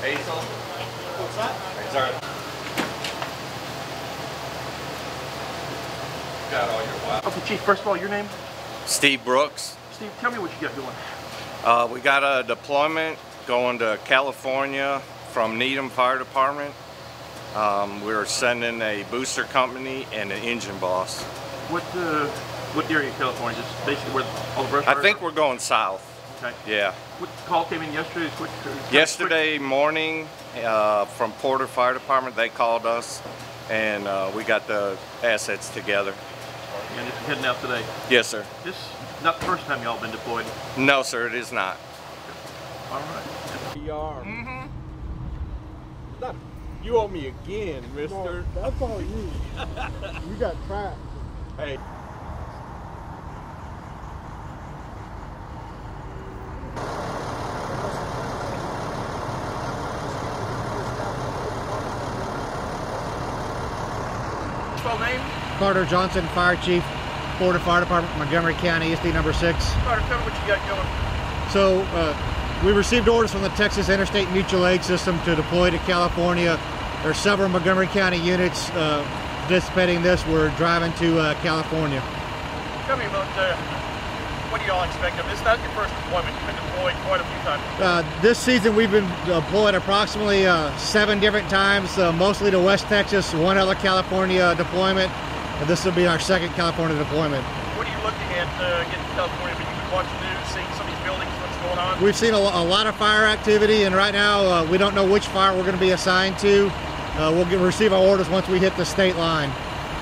Hazel? What's that? Got all your wild. Okay, Chief, first of all, your name? Steve Brooks. Steve, tell me what you got going. We got a deployment going to California from Needham Fire Department. We're sending a booster company and an engine boss. What area of California? Just basically where all the brush fires I think are? we're going south. Okay. Yeah. What call came in yesterday? Yesterday morning from Porter Fire Department, they called us and we got the assets together. And it's heading out today? Yes, sir. This is not the first time y'all been deployed? No, sir, it is not. All right. Mm-hmm. You owe me again, mister. No, that's all you. You got trapped. Hey. Full name? Carter Johnson, Fire Chief, Florida Fire Department, Montgomery County, ESD number 6. Carter, tell me what you got going. So we received orders from the Texas Interstate Mutual Aid System to deploy to California. There are several Montgomery County units anticipating this. We're driving to California. Tell me about what do y'all expect of this? Not your first deployment. You've been deployed quite a few times. This season we've been deployed approximately 7 different times, mostly to West Texas, 1 other California deployment. And this will be our 2nd California deployment. What are you looking at getting to California? You've been watching the news, seeing some of these buildings, what's going on? We've seen a lot of fire activity, and right now we don't know which fire we're going to be assigned to. We'll receive our orders once we hit the state line.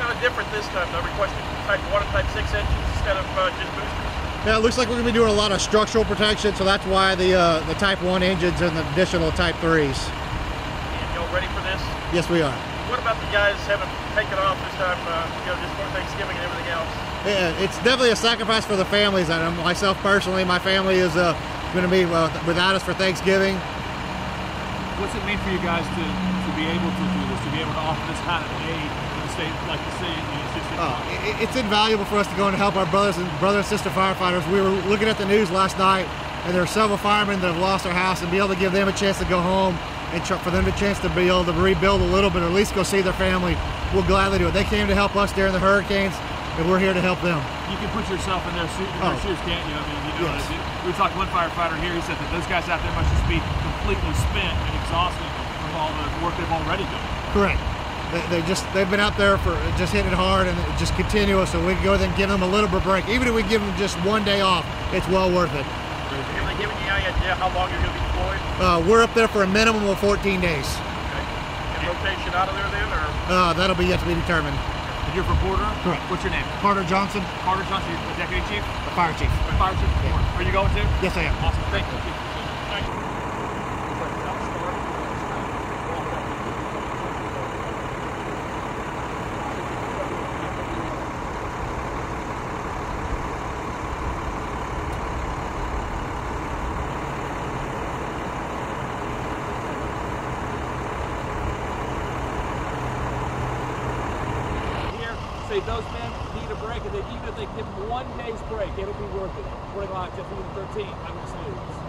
Kind of different this time, though, requesting type 1 and type 6 engines instead of just boosters. Yeah, it looks like we're going to be doing a lot of structural protection, so that's why the type 1 engines and the additional type 3s. And y'all ready for this? Yes, we are. What about the guys having taken off this time, just for Thanksgiving and everything else? Yeah, it's definitely a sacrifice for the families. And myself personally, my family is going to be without us for Thanksgiving. What's it mean for you guys to be able to do this, to be able to offer this kind of aid to the state, like the state? It's invaluable for us to go and help our brothers and sister firefighters. We were looking at the news last night, and there are several firemen that have lost their house, and be able to give them a chance to go home and for them a chance to be able to rebuild a little bit, or at least go see their family. We'll gladly do it. They came to help us during the hurricanes, and we're here to help them. You can put yourself in their shoes, can't you? I mean, yes. We were talking to one firefighter here. He said that those guys out there must just be completely spent and exhausted from all the work they've already done. Correct. They've been out there for just hitting it hard and just continuous. So we can go there and give them a little bit of break. Even if we give them just 1 day off, it's well worth it. Have they given you any idea how long you're going to be deployed? We're up there for a minimum of 14 days. Okay. And rotation out of there then, or? That'll be yet to be determined. And you're from Porter? Correct. What's your name? Carter Johnson. Carter Johnson, you're the Deputy Chief? The Fire Chief. Fire Chief? Yeah. Are you going too? Yes, I am. Awesome. Thank you. Thank you. Those men need a break, and even if they give them 1 day's break, it'll be worth it. We're live, Jeff 13. I'm just news.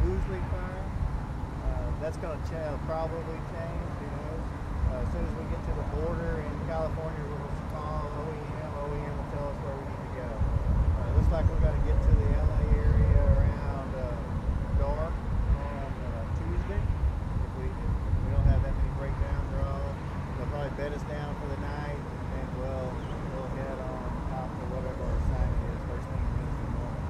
Woolsey Fire. That's going to probably change, who knows. As soon as we get to the border in California, we'll call OEM. OEM will tell us where we need to go. Looks like we're going to get to the LA area around dark on Tuesday. If we don't have that many breakdowns or all, they'll probably bed us down for the night, and we'll head on out to whatever our assignment is first thing Wednesday morning.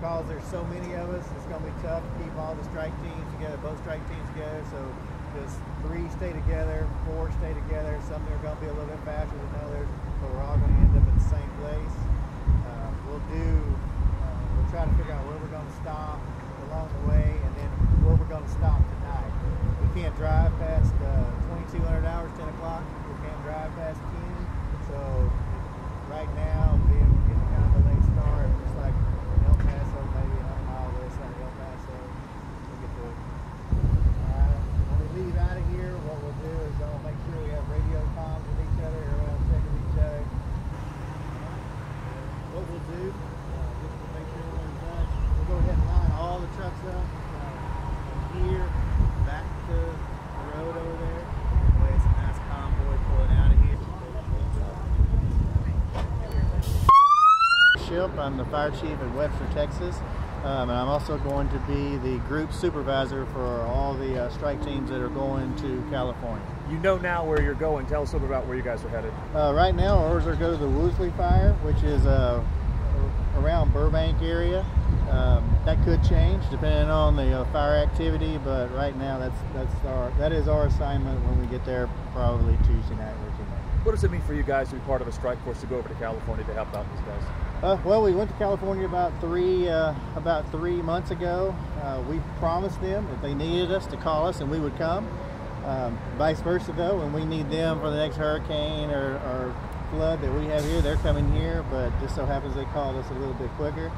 Because there's so many of us, it's going to be tough to keep all the strike teams together, both strike teams together. So just 3 stay together, 4 stay together. Some are going to be a little bit faster than others, but we're all going to end up at the same place. We'll try to figure out where we're going to stop along the way, and then where we're going to stop tonight. We can't drive past 2200 hours, 10 o'clock. We can't drive past King. So right now, we're getting kind of a late start, just like El Paso, maybe 100 miles west side of El Paso. We'll get to it. When we leave out of here, what we'll do is I'll make sure we have radio comms with each other, everyone checking each other. What we'll do, just to make sure everyone's done, we'll go ahead and line all the trucks up from here back to the road over there. That way it's a nice convoy pulling out of here. I'm the fire chief at Webster, Texas, and I'm also going to be the group supervisor for all the strike teams that are going to California. You know now where you're going. Tell us a little bit about where you guys are headed. Right now, ours are go to the Woolsey Fire, which is around Burbank area. That could change depending on the fire activity, but right now that is our assignment when we get there, probably Tuesday night or tonight. What does it mean for you guys to be part of a strike force to go over to California to help out these guys? Well, we went to California about three months ago. We promised them if they needed us to call us and we would come. Vice versa though, when we need them for the next hurricane or flood that we have here, they're coming here, but just so happens they called us a little bit quicker.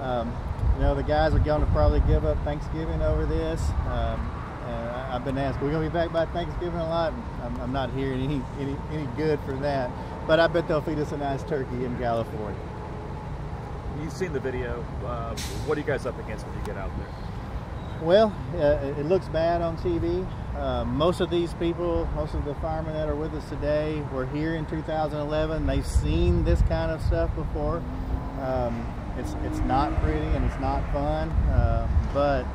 You know, the guys are going to probably give up Thanksgiving over this. And I've been asked, we're going to be back by Thanksgiving a lot? I'm not hearing any good for that, but I bet they'll feed us a nice turkey in California. You've seen the video. What are you guys up against when you get out there? Well, it looks bad on TV. Most of these people, most of the firemen that are with us today were here in 2011. They've seen this kind of stuff before. It's not pretty and it's not fun, but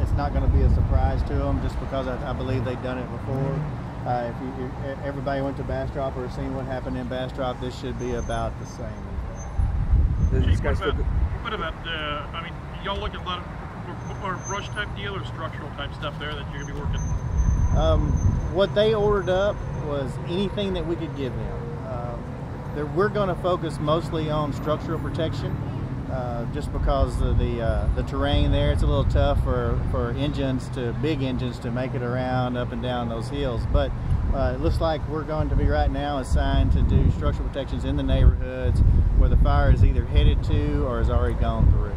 it's not going to be a surprise to them just because I believe they've done it before. If everybody went to Bastrop or seen what happened in Bastrop, this should be about the same as that. What about I mean, y'all look at a lot of or brush type deal or structural type stuff there that you're going to be working? What they ordered up was anything that we could give them. We're going to focus mostly on structural protection, just because of the terrain there. It's a little tough for big engines to make it around up and down those hills. But it looks like we're going to be right now assigned to do structural protections in the neighborhoods where the fire is either headed to or has already gone through.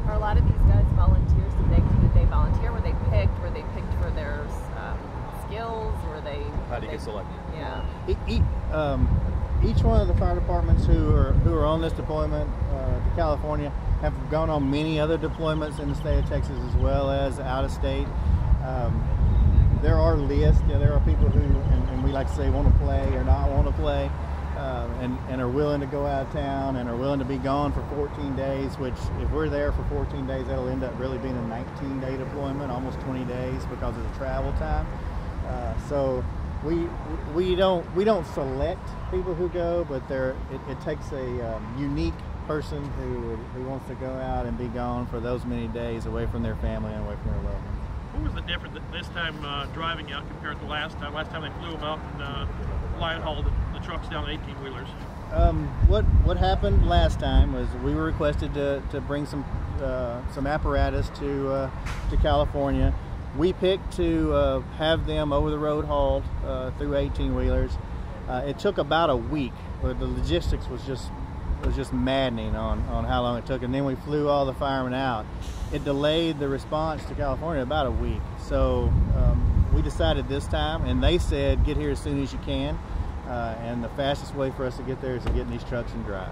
Are a lot of these guys volunteers? Did they volunteer? Were they picked? Were they picked for their skills? Were they? How do you get selected? Yeah. Each one of the fire departments who are on this deployment to California have gone on many other deployments in the state of Texas as well as out of state. There are lists. There are people who, and we like to say, want to play or not want to play. And are willing to go out of town and are willing to be gone for 14 days, which if we're there for 14 days, that'll end up really being a 19-day deployment, almost 20 days because of the travel time. So we don't select people who go, but it takes a unique person who wants to go out and be gone for those many days away from their family and away from their loved ones. What was the difference this time driving out compared to last time? Last time they flew them out and line hauled the trucks down 18-wheelers. What happened last time was we were requested to bring some apparatus to California. We picked to have them over the road hauled through 18-wheelers. It took about a week, but the logistics was just maddening on how long it took, and then we flew all the firemen out. It delayed the response to California about a week. So we decided this time, and they said get here as soon as you can, and the fastest way for us to get there is to get in these trucks and drive.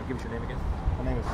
Give us your name again. My name is